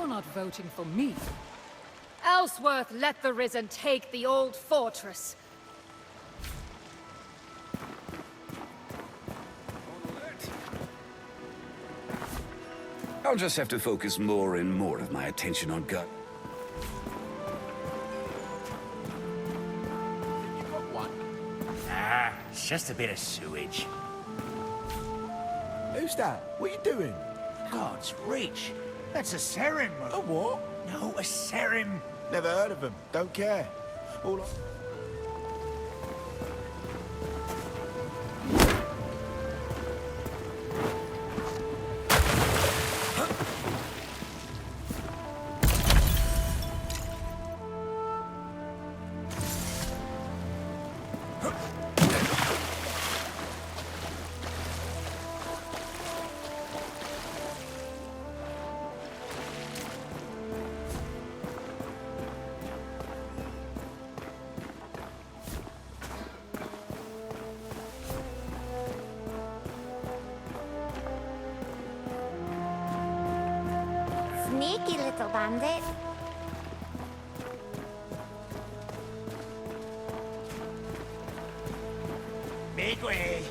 You're not voting for me. Ellsworth, let the Risen take the old fortress. I'll just have to focus more and more of my attention on gut. You got one? Ah, it's just a bit of sewage. Who's that? What are you doing? God's reach. That's a serum. A what? No, a serum. Never heard of them. Don't care. All I... Sneaky little bandit. Make way.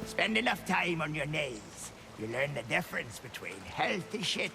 Spend enough time on your knees. You learn the difference between healthy shit.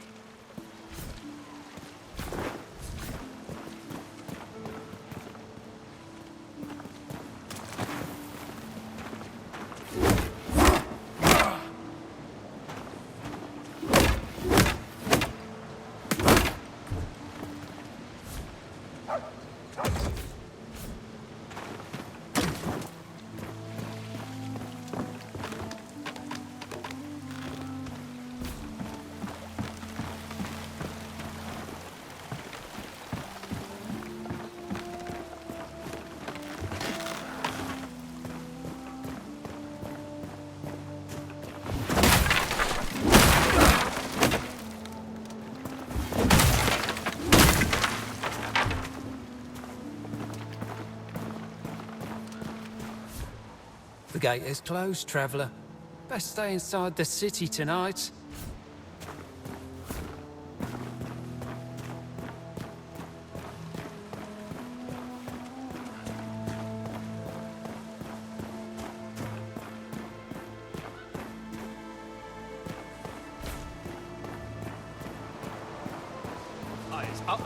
The gate is closed, traveller. Best stay inside the city tonight. Eyes up.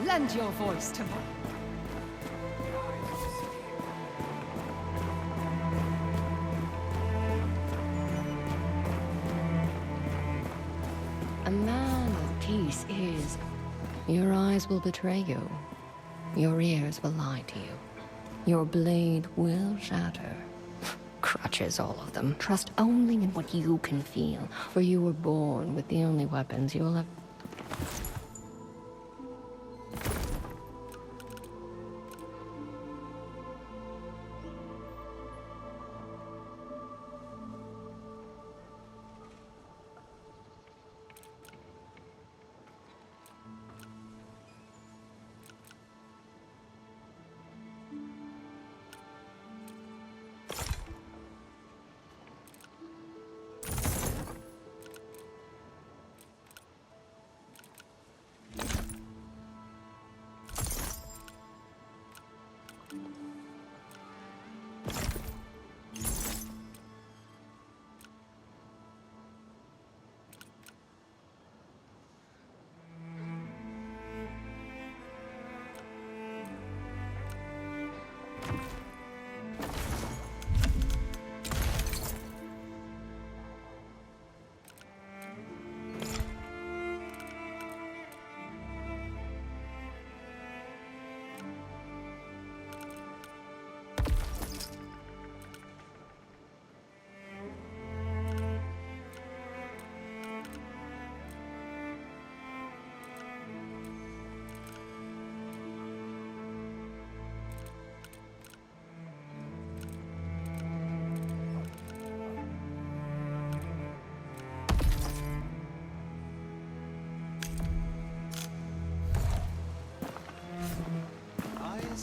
Lend your voice to me. A man of peace is. Your eyes will betray you. Your ears will lie to you. Your blade will shatter. crutches, all of them. Trust only in what you can feel, for you were born with the only weapons you will have.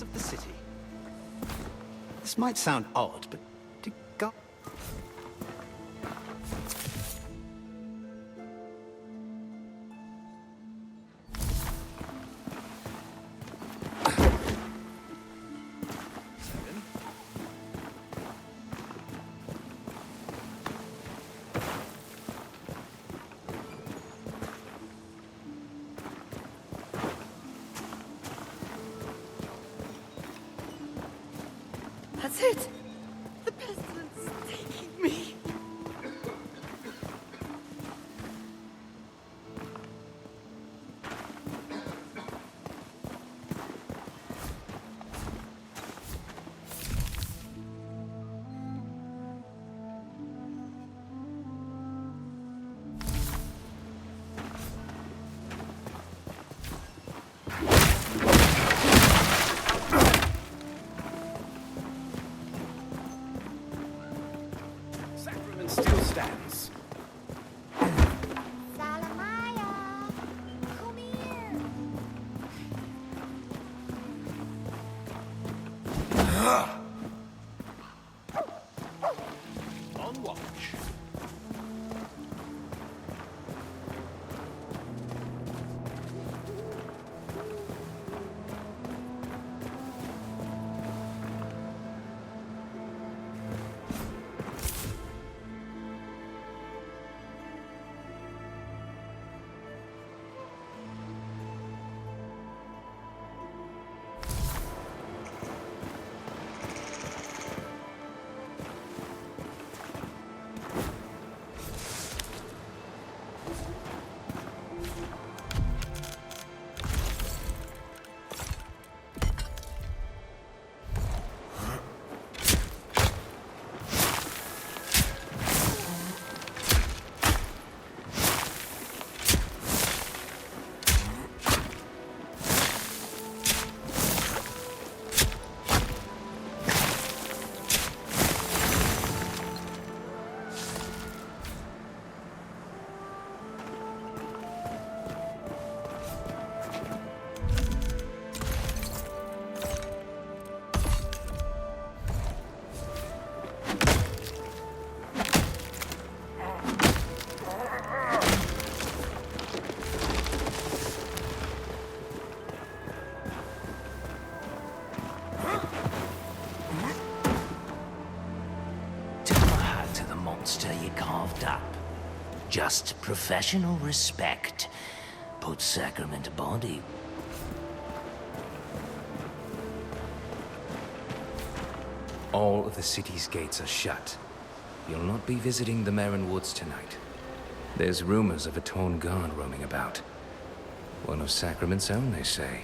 Of the city. This might sound odd, but to God. That's it! The pestilence is taking me! Still stands. Salamaya, come here. On watch. You carved up. Just professional respect. Put sacrament body. All of the city's gates are shut. You'll not be visiting the Merrin Woods tonight. There's rumors of a torn guard roaming about. One of Sacrament's own, they say.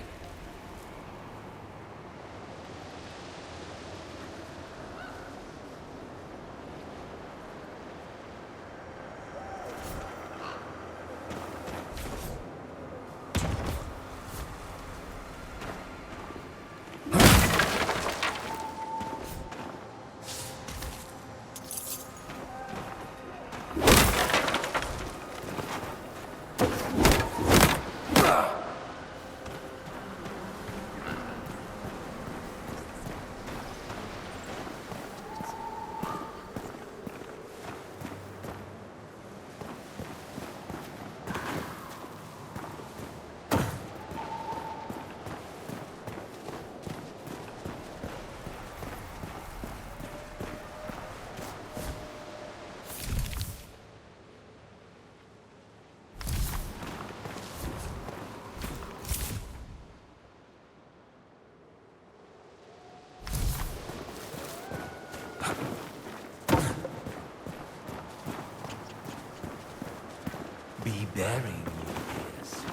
burying you here soon.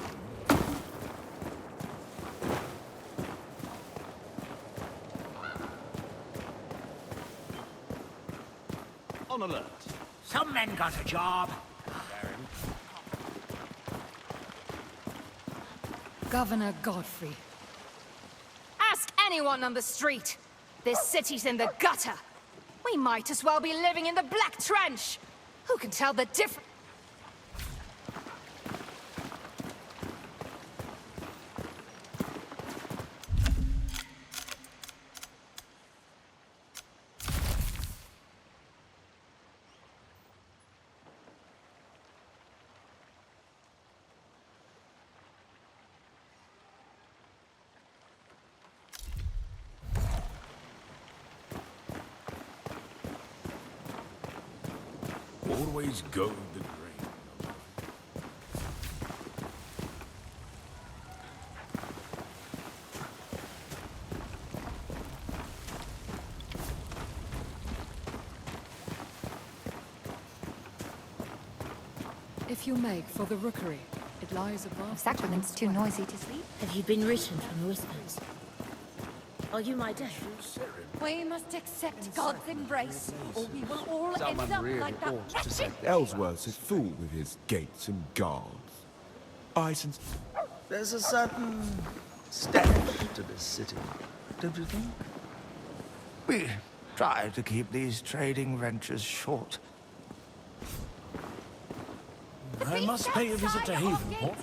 On alert. Some men got a job. Governor Godfrey. Ask anyone on the street. This city's in the gutter. We might as well be living in the Black Trench. Who can tell the difference? Always go with the grain. If you make for the rookery, it lies above. Sacrament's too noisy to sleep. Have you been written from whispers? Are you my dad? We must accept God's embrace, or we will all end up like that wretched Ellsworth's a fool with his gates and guards. Bison's... There's a certain stench to this city, don't you think? We try to keep these trading ventures short. I must pay a visit to Havenport.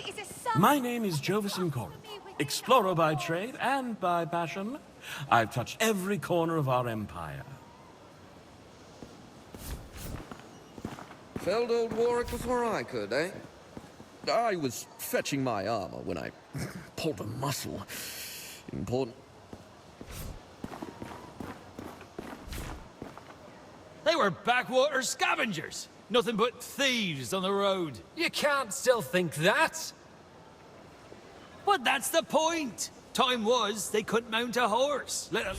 My name is Jovison Corin, explorer by trade and by passion. I've touched every corner of our empire. Felled old Warwick before I could, eh? I was fetching my armor when I pulled a muscle. Important. They were backwater scavengers. Nothing but thieves on the road. You can't still think that. But that's the point. Time was they couldn't mount a horse. The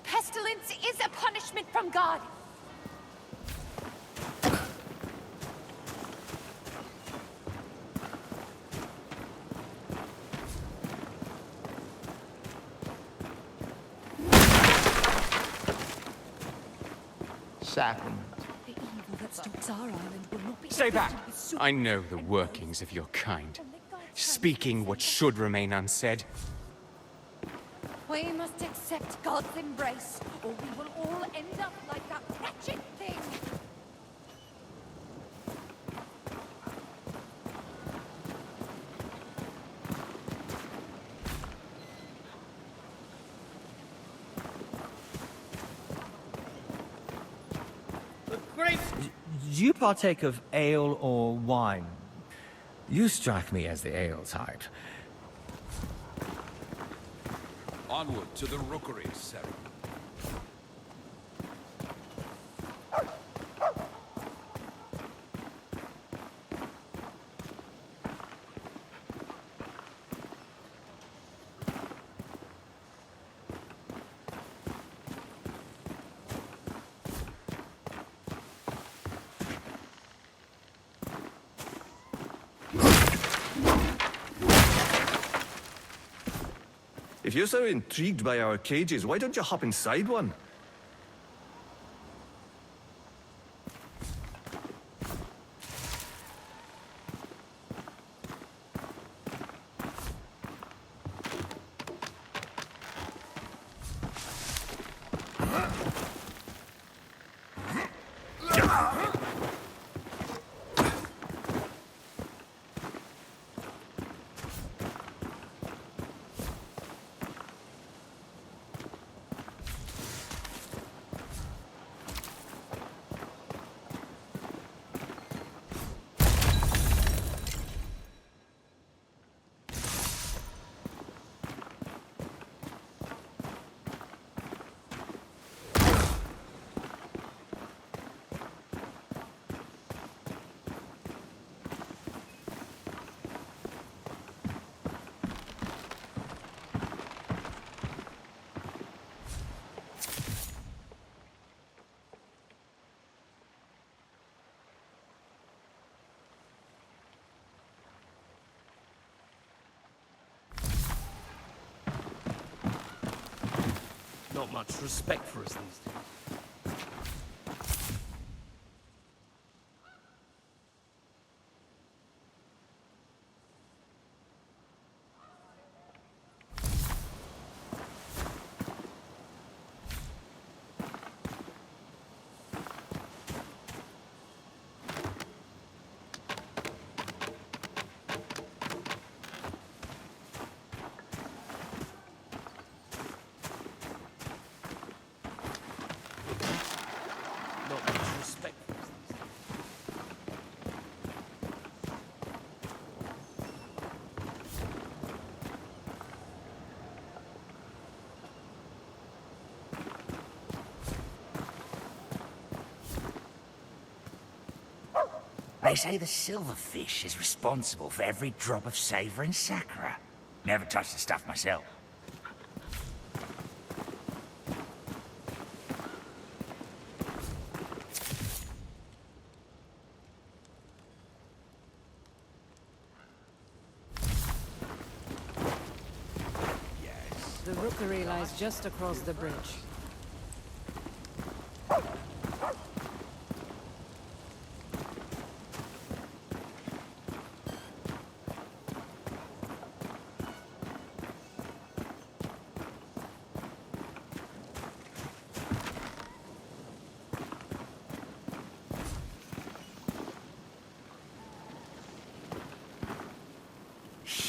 pestilence is a punishment from God. Sacrament. The evil that stalks our island will not be Stay back! defeated with sword I know the workings of your kind. Speaking what should remain unsaid. We must accept God's embrace, or we will all end up like that wretched thing. Do you partake of ale or wine? You strike me as the ale type. Onward to the rookery, Sarah. If you're so intrigued by our cages, why don't you hop inside one? Not much respect for us these days. Not much respect for us these days. They say the silverfish is responsible for every drop of savor in Sakura. Never touched the stuff myself. The rookery lies just across the bridge.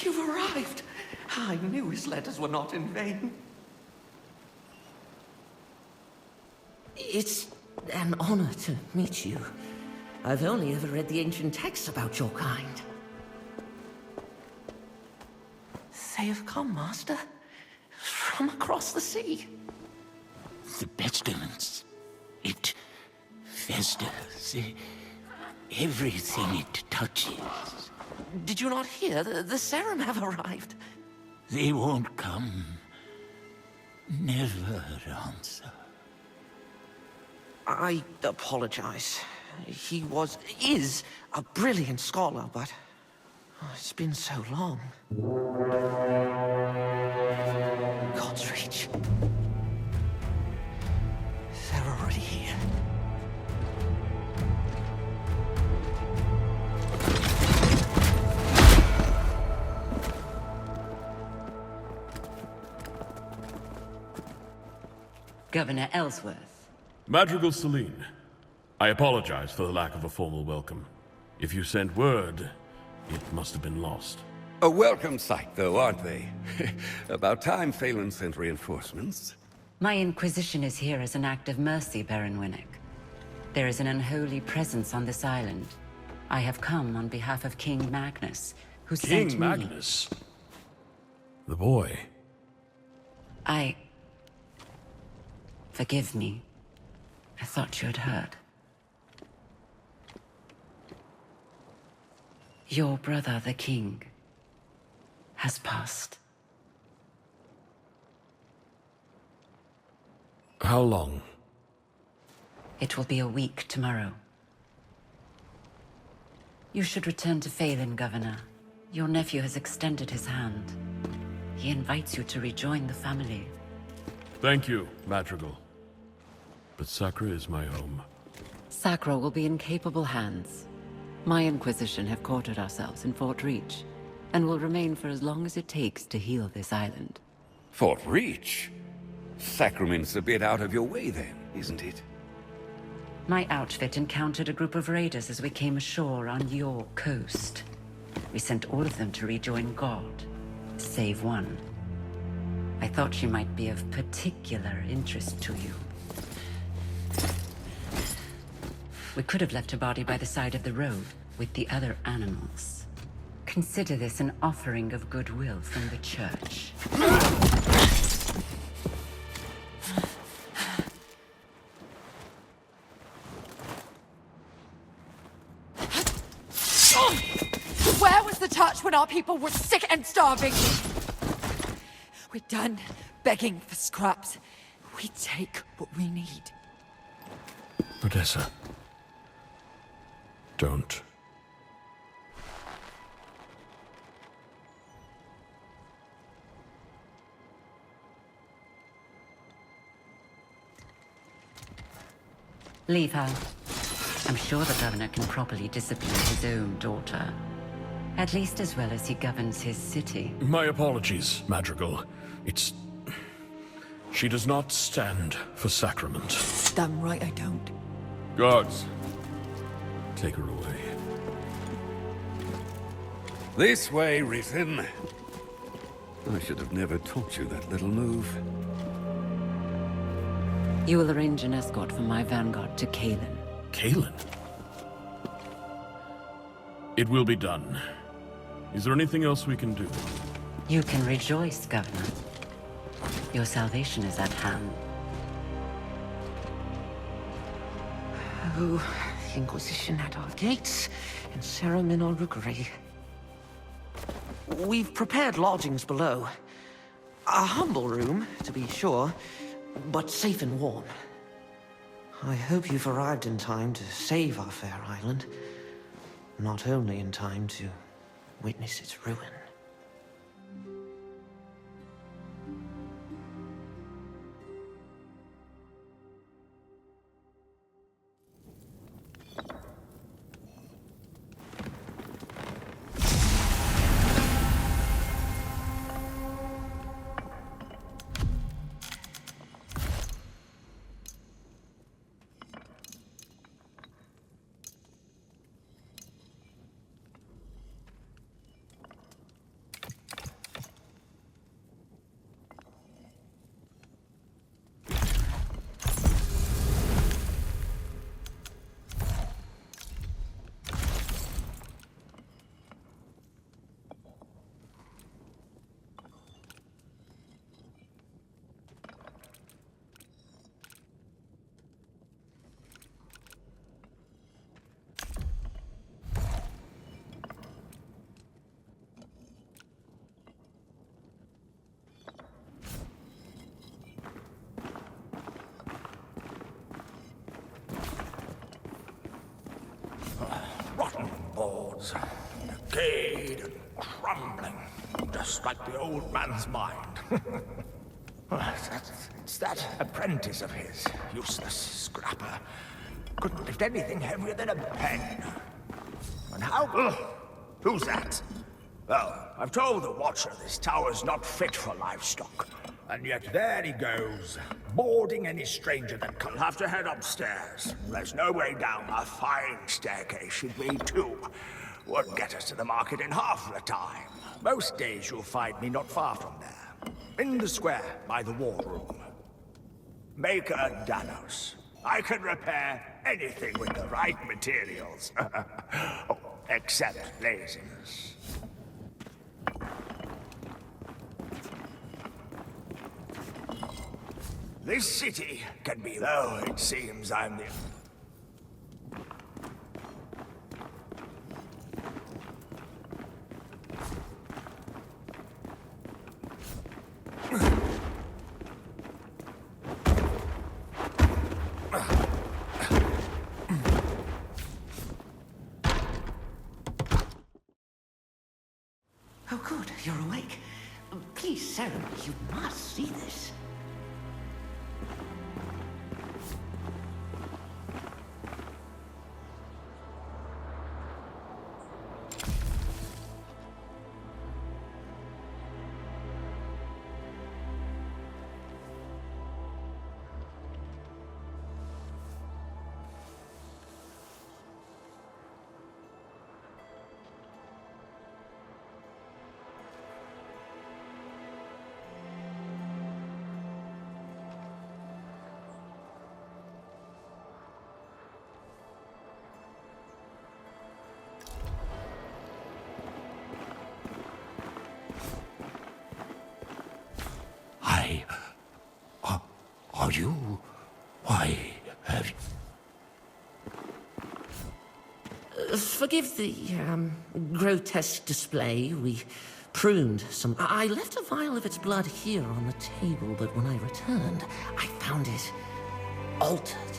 You've arrived! I knew his letters were not in vain. It's an honor to meet you. I've only ever read the ancient texts about your kind. They have come, Master. From across the sea. The pestilence. It festers. Everything it touches. Did you not hear? The Serum have arrived. They won't come. Never answer. I apologize. He is a brilliant scholar, but it's been so long. God's reach. They're already here. Governor Ellsworth. Madrigal Celine, I apologize for the lack of a formal welcome. If you sent word, it must have been lost. A welcome sight, though, aren't they? About time Phelan sent reinforcements. My inquisition is here as an act of mercy, Baron Winnick. There is an unholy presence on this island. I have come on behalf of King Magnus, who sent me... King Magnus? The boy. Forgive me. I thought you had heard. Your brother, the king, has passed. How long? It will be a week tomorrow. You should return to Phelan, Governor. Your nephew has extended his hand. He invites you to rejoin the family. Thank you, Madrigal. But Sakura is my home. Sakura will be in capable hands. My Inquisition have quartered ourselves in Fort Reach, and will remain for as long as it takes to heal this island. Fort Reach? Sacrament's a bit out of your way then, isn't it? My outfit encountered a group of raiders as we came ashore on your coast. We sent all of them to rejoin God, save one. I thought she might be of particular interest to you. We could have left her body by the side of the road with the other animals. Consider this an offering of goodwill from the church. Where was the touch when our people were sick and starving? We're done begging for scraps. We take what we need. Odessa. Don't. Leave her. I'm sure the governor can properly discipline his own daughter. At least as well as he governs his city. My apologies, Madrigal. It's... She does not stand for sacrament. Damn right I don't. Guards, take her away. This way, Rhythm. I should have never taught you that little move. You will arrange an escort for my vanguard to Kalen. Kalen? It will be done. Is there anything else we can do? You can rejoice, Governor. Your salvation is at hand. Oh, the Inquisition at our gates, and Serum in our rookery. We've prepared lodgings below. A humble room, to be sure, but safe and warm. I hope you've arrived in time to save our fair island. Not only in time to witness its ruin. Rotten boards, decayed and crumbling, just like the old man's mind. It's that apprentice of his, useless scrapper. Couldn't lift anything heavier than a pen. And how... Who's that? Well, I've told the Watcher this tower's not fit for livestock. And yet there he goes, boarding any stranger that comes. I'll have to head upstairs. There's no way down. A fine staircase should be, too. Won't get us to the market in half the time. Most days you'll find me not far from there. In the square, by the war room. Make a Danos. I can repair anything with the right materials. Oh, except laziness. This city can be, though it seems I'm the... Oh, good, you're awake. Please, Sarah, you must see this. Are you? Why have you... Forgive the, grotesque display. We pruned some... I left a vial of its blood here on the table, but when I returned, I found it altered.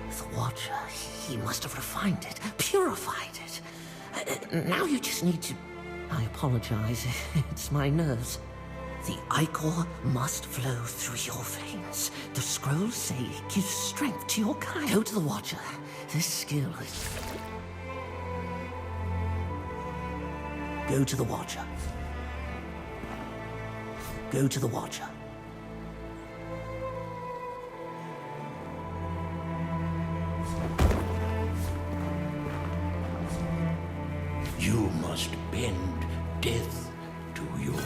The Watcher, he must have refined it, purified it. Now you just need to... I apologize. It's my nerves. The ichor must flow through your veins. The scrolls say it gives strength to your kind. Go to the Watcher. This skill is... Go to the Watcher. Go to the Watcher. You must bend death to your...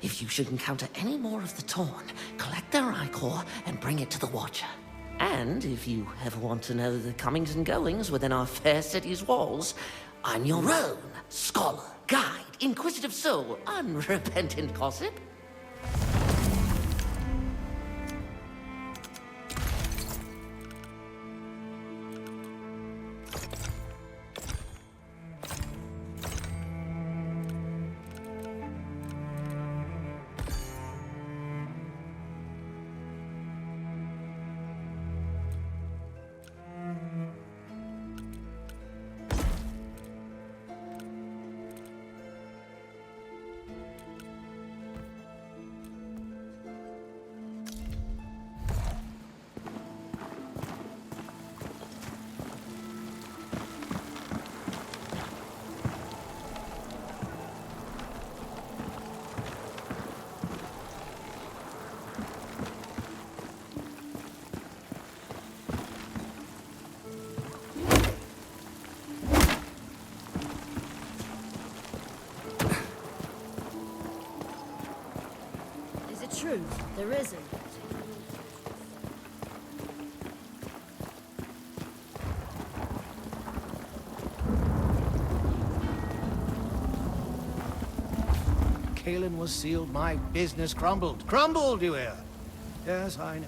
If you should encounter any more of the Torn, collect their ichor and bring it to the Watcher. And if you ever want to know the comings and goings within our fair city's walls, I'm your own scholar, guide, inquisitive soul, unrepentant gossip. True, there isn't. Kalen was sealed, my business crumbled. Crumbled, you hear? Yes, I know.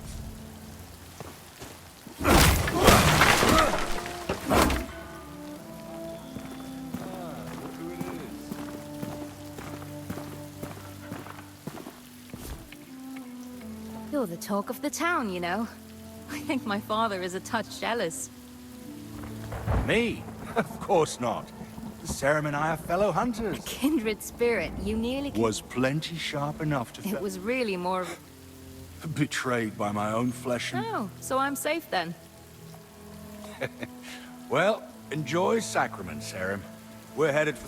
You're the talk of the town, you know. I think my father is a touch jealous. Me? Of course not. Sarah and I are fellow hunters. Kindred spirit, you nearly... Was plenty sharp enough to... It was really more of a... Betrayed by my own flesh and... Oh, so I'm safe then. Well, enjoy Sacrament, Sarah. We're headed for...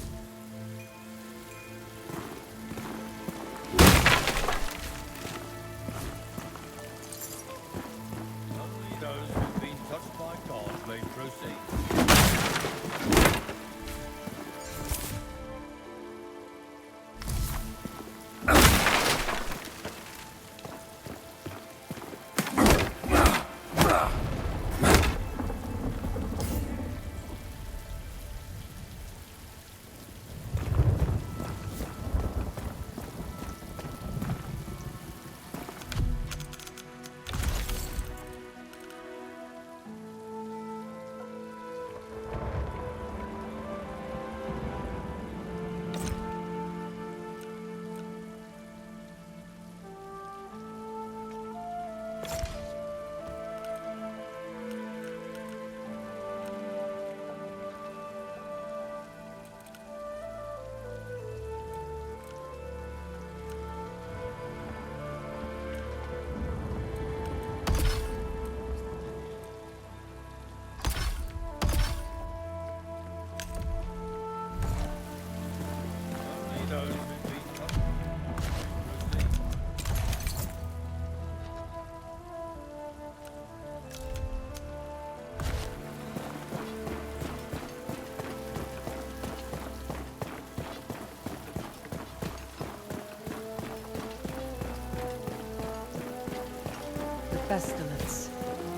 pestilence.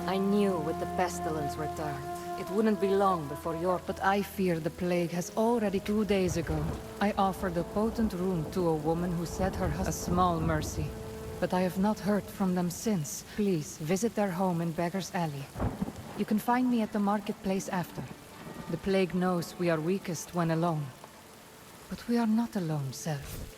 I knew with the pestilence returned, it wouldn't be long before your... But I fear the plague has already 2 days ago. I offered a potent rune to a woman who said her husband a small mercy. But I have not heard from them since. Please, visit their home in Beggar's Alley. You can find me at the marketplace after. The plague knows we are weakest when alone. But we are not alone, Self.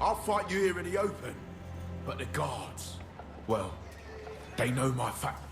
I'll fight you here in the open. But the guards, well, they know my fact.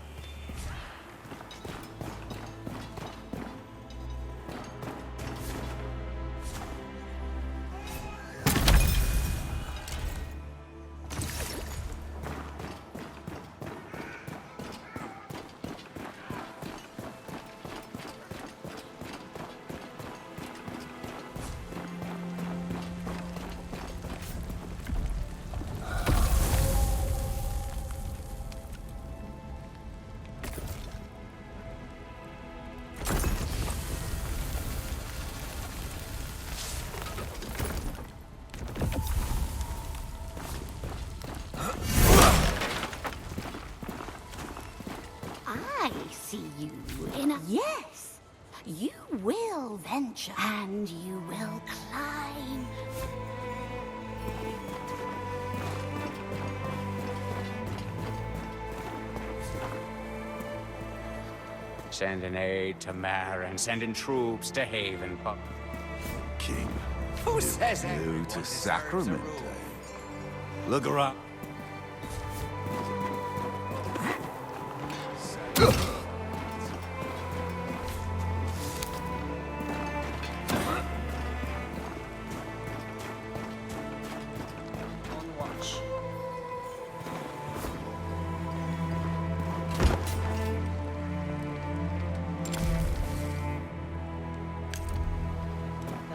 Yes, you will venture, and you will climb. Sending aid to Mare and sending troops to Haven. King. Who says New to Sacrament, eh? Look around.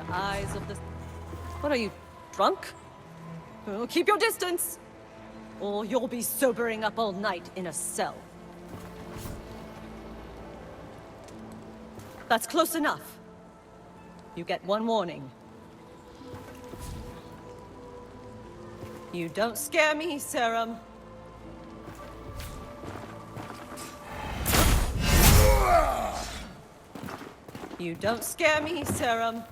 Eyes of the... What are you, drunk? Oh, keep your distance, or you'll be sobering up all night in a cell. That's close enough. You get one warning. You don't scare me, Serum. You don't scare me, Serum.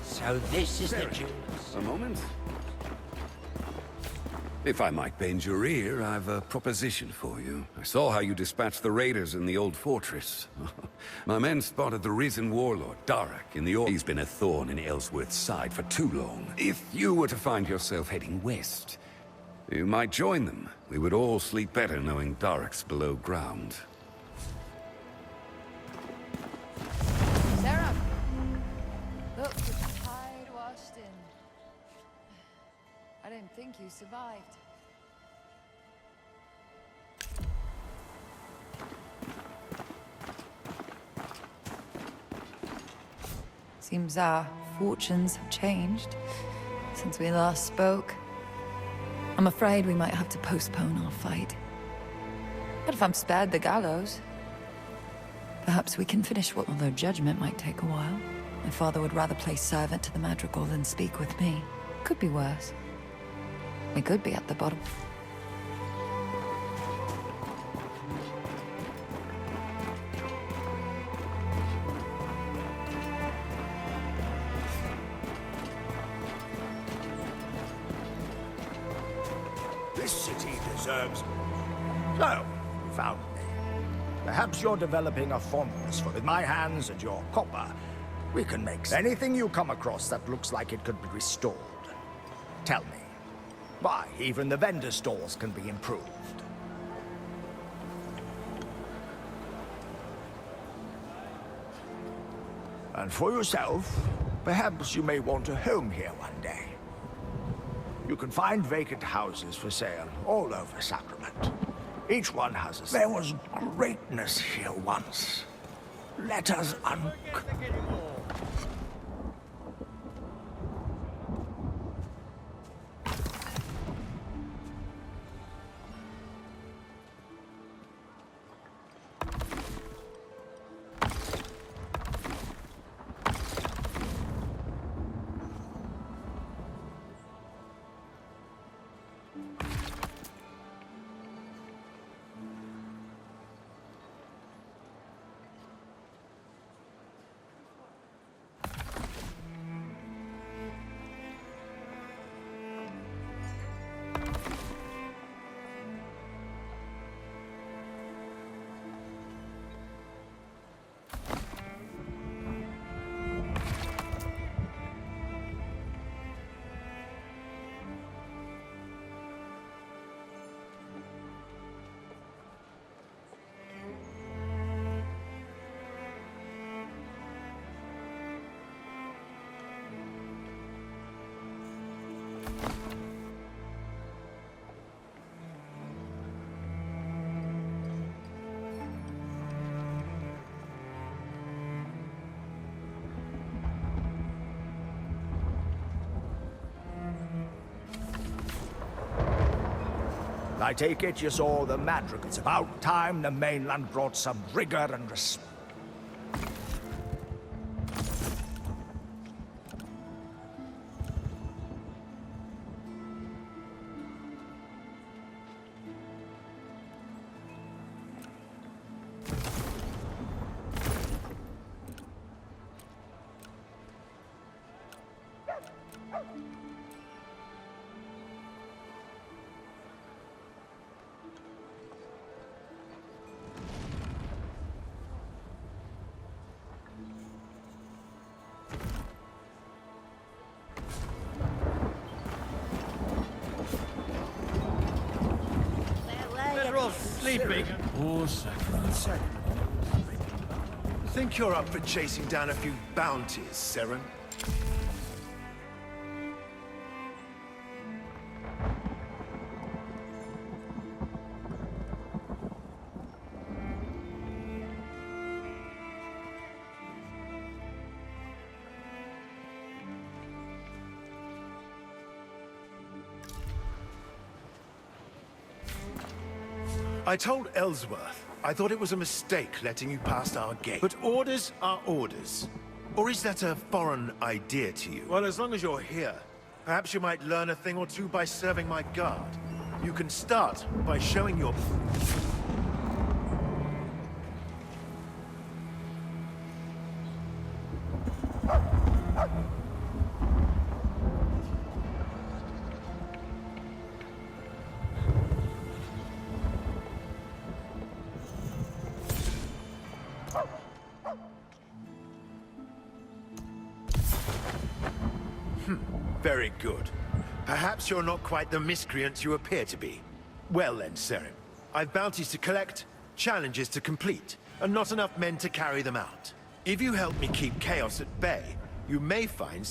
So this is the jeweler. A moment. If I might bend your ear, I've a proposition for you. I saw how you dispatched the raiders in the old fortress. My men spotted the risen warlord, Darak, in the He's been a thorn in Ellsworth's side for too long. If you were to find yourself heading west, you might join them. We would all sleep better knowing Darak's below ground. I don't think you survived. Seems our fortunes have changed since we last spoke. I'm afraid we might have to postpone our fight. But if I'm spared the gallows, perhaps we can finish what, although judgment might take a while. My father would rather play servant to the madrigal than speak with me. Could be worse. We could be at the bottom. This city deserves... So, you found me. Perhaps you're developing a fondness for with my hands and your copper. We can make anything you come across that looks like it could be restored. Tell me. Why, even the vendor stalls can be improved. And for yourself, perhaps you may want a home here one day. You can find vacant houses for sale all over Sacrament. Each one has a... There was greatness here once. Let us I take it you saw the madrigal. It's about time the mainland brought some rigor and respect. Sleeping. Oh, Sacrament. Think you're up for chasing down a few bounties, Seren? I told Ellsworth I thought it was a mistake letting you past our gate. But orders are orders. Or is that a foreign idea to you? Well, as long as you're here, perhaps you might learn a thing or two by serving my guard. You can start by showing your... Very good. Perhaps you're not quite the miscreant you appear to be. Well then, Seren. I've bounties to collect, challenges to complete, and not enough men to carry them out. If you help me keep chaos at bay, you may find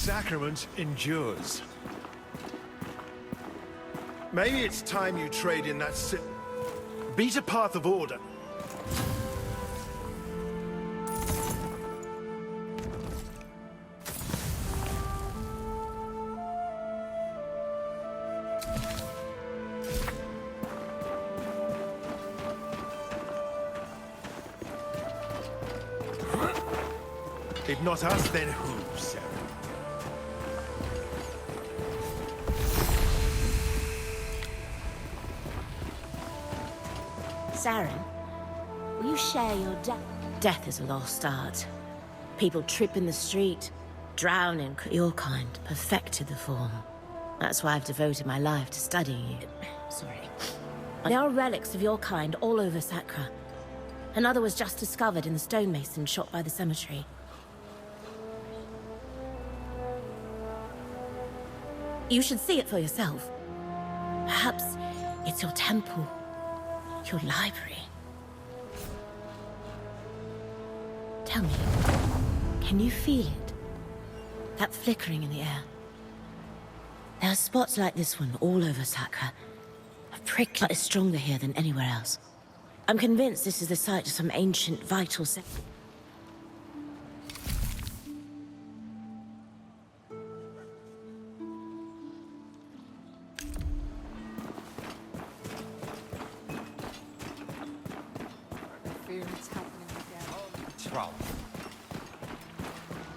Sacrament endures. Maybe it's time you trade in that beat a path of order. If not us, then who, Sarah? Saren, will you share your death? Death is a lost art. People trip in the street, drown in your kind, perfected the form. That's why I've devoted my life to studying it. Sorry. There are relics of your kind all over Sakra. Another was just discovered in the stonemason shot by the cemetery. You should see it for yourself. Perhaps it's your temple. Your library. Tell me, can you feel it? That flickering in the air? There are spots like this one all over Sakra. A prick that is stronger here than anywhere else. I'm convinced this is the site of some ancient, vital sector.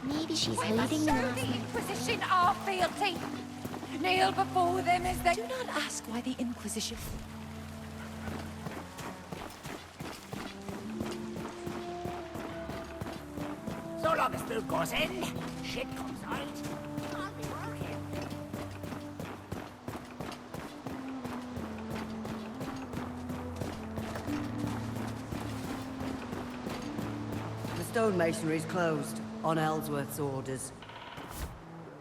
Maybe she's hiding now. The Inquisition are fealty. Kneel before them as they... Do not ask why the Inquisition... So long as food goes in, shit comes out. I'll be working. The stonemasonry's closed, on Ellsworth's orders.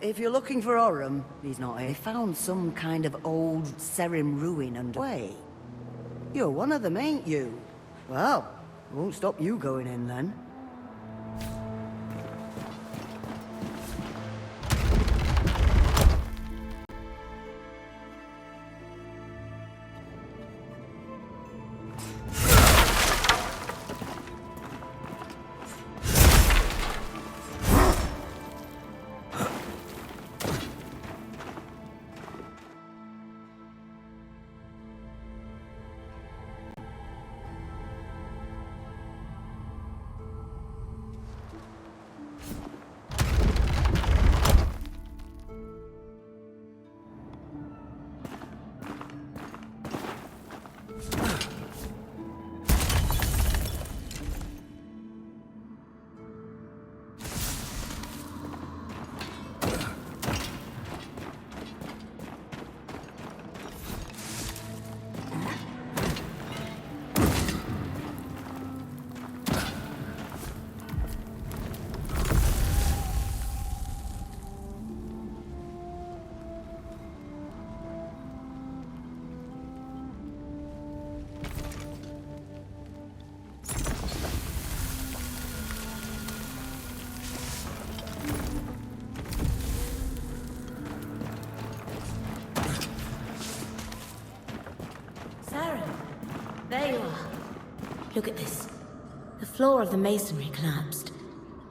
If you're looking for Orem, he's not here. They found some kind of old Serim ruin underway. You're one of them, ain't you? Well, won't stop you going in then. there you are. Look at this. The floor of the masonry collapsed,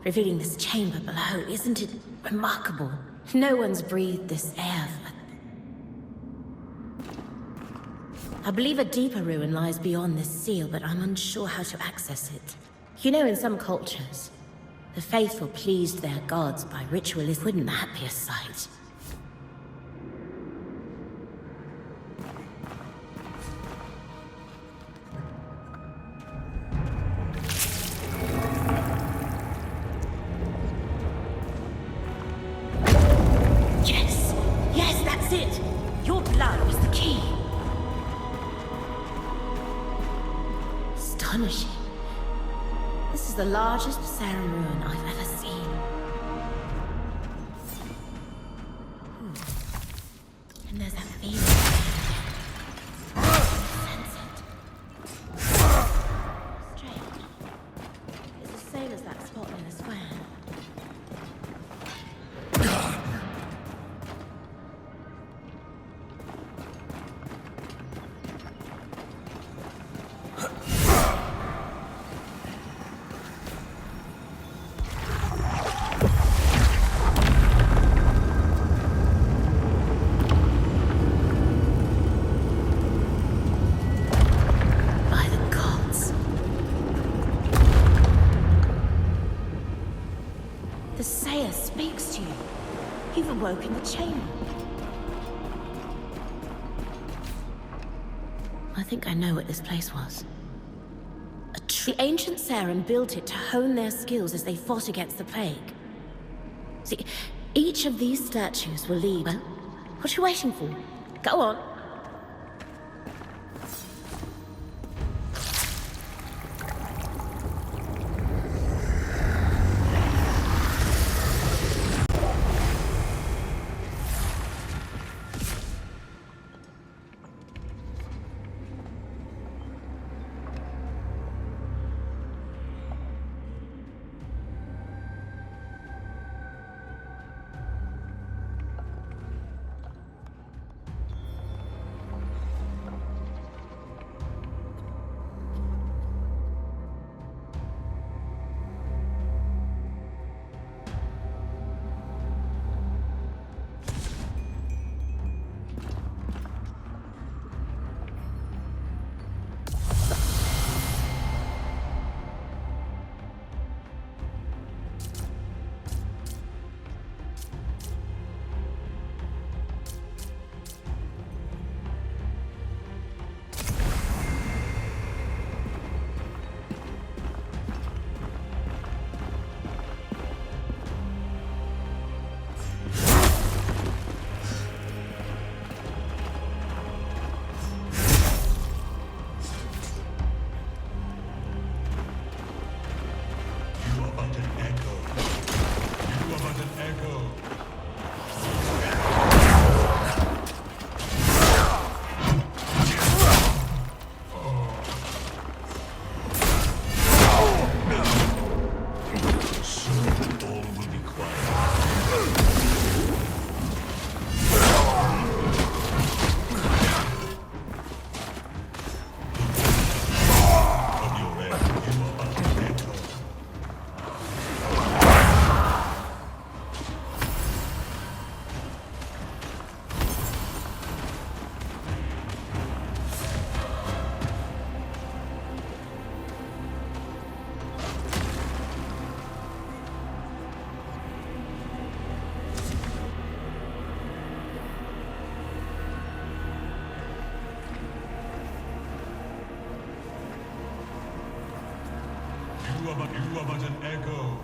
revealing this chamber below. Isn't it remarkable? No one's breathed this air for... I believe a deeper ruin lies beyond this seal, but I'm unsure how to access it. You know, in some cultures, the faithful pleased their gods by ritualism. Wouldn't that be a sight? Yes! Yes, that's it! Your blood was the key. Astonishing. This is the largest Sarum ruin I've ever seen. And there's that feeling. Sense it. Strange. It's the same as that spot in the square. Awoken the chamber. I think I know what this place was. The ancient Sarum built it to hone their skills as they fought against the plague. See, each of these statues will lead... Well, what are you waiting for? Go on. You are but an echo.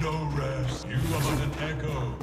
No rest. You are but an echo.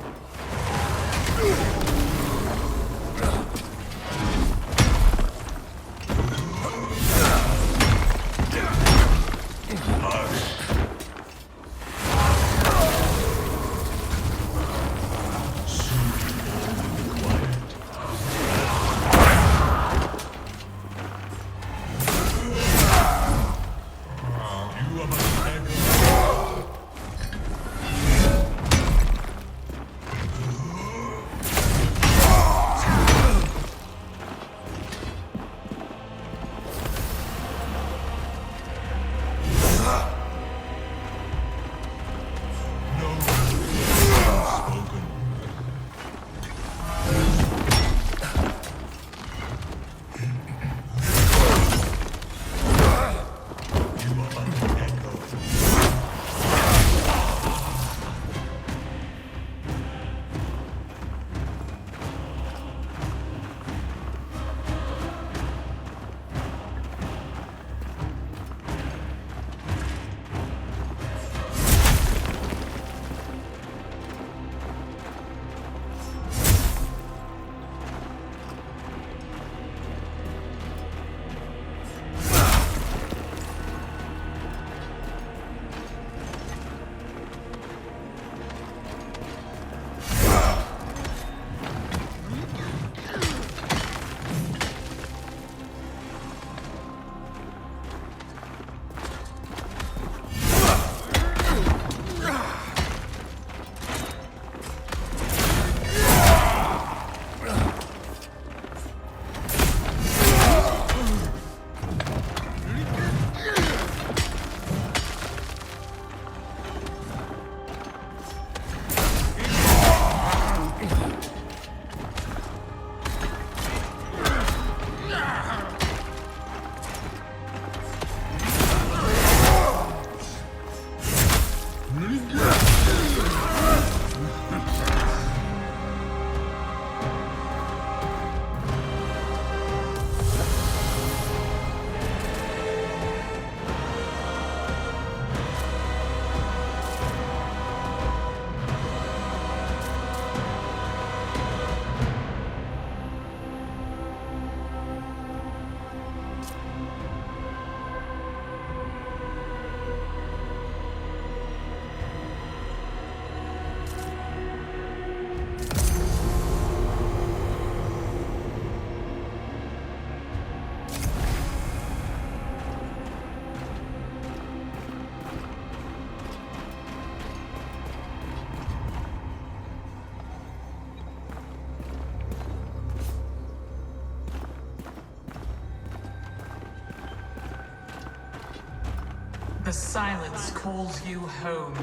The silence calls you home.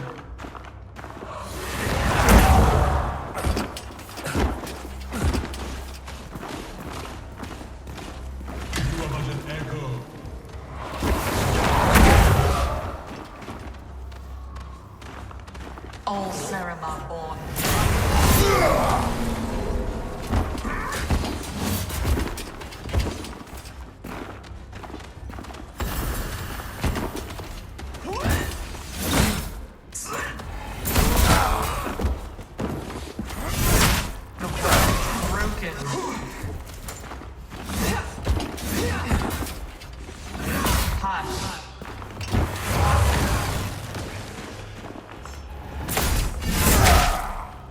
You are but an echo. All Serim are born.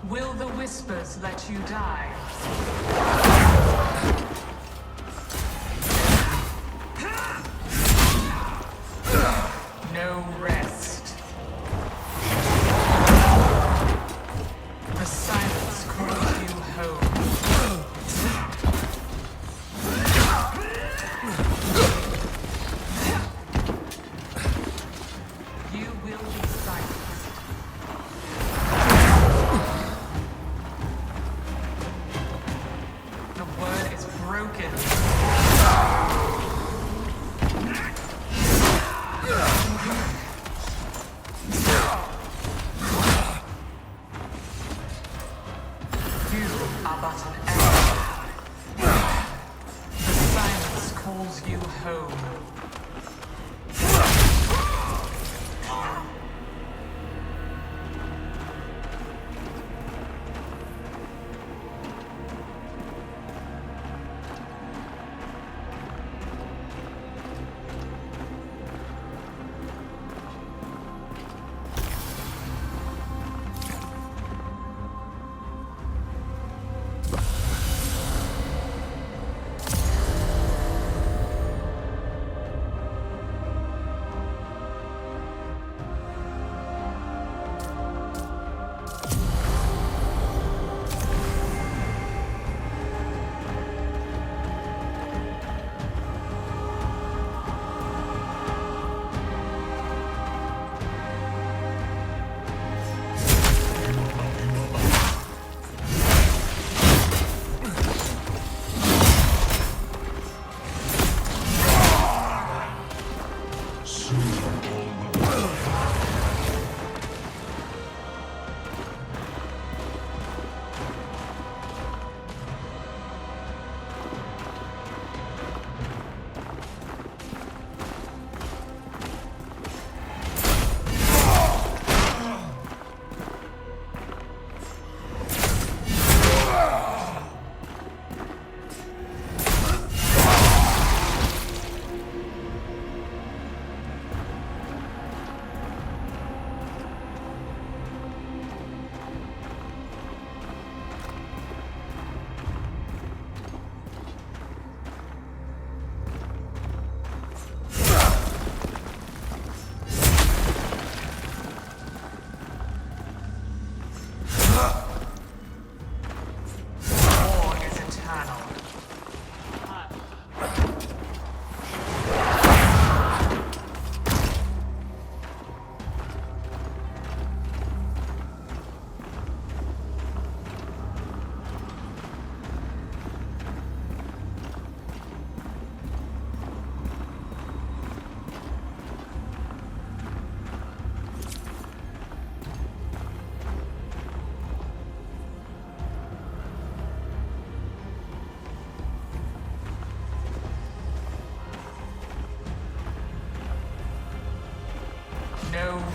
Will the whispers let you die? No rest. The silence calls you home. You will be silenced. The word is broken. You are but an echo. The silence calls you home.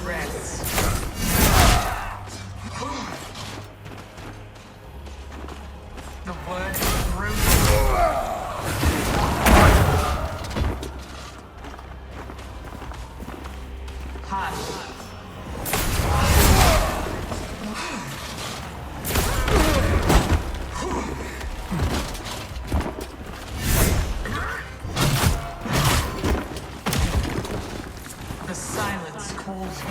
rest. The word is broken. Hush. The silence calls you.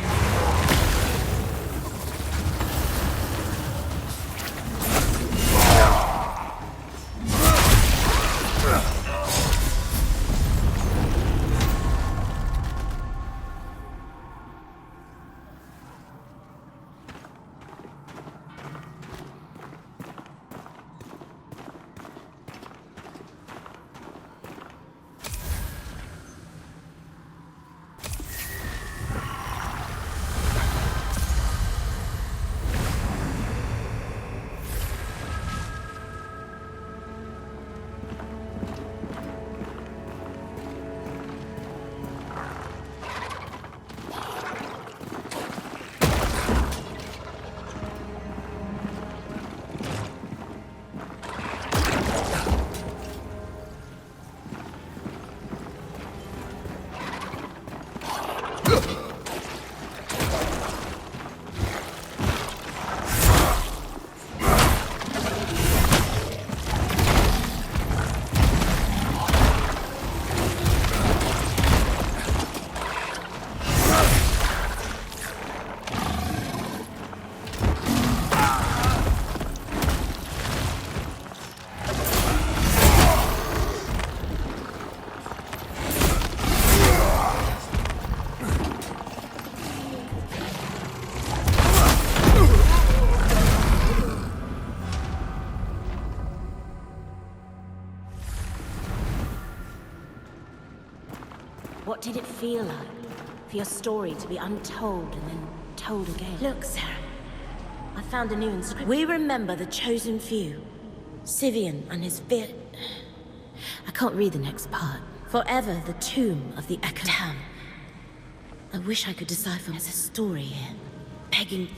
What did it feel like for your story to be untold and then told again? Look, Sarah, I found a new inscription. We remember the chosen few. Sivian and his I can't read the next part. Forever the tomb of the Echo. Damn. I wish I could decipher. There's a story here. Begging.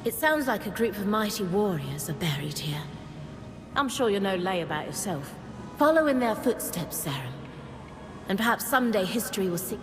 It sounds like a group of mighty warriors are buried here. I'm sure you'll know lay about yourself. Follow in their footsteps, Sarah. And perhaps someday history will see...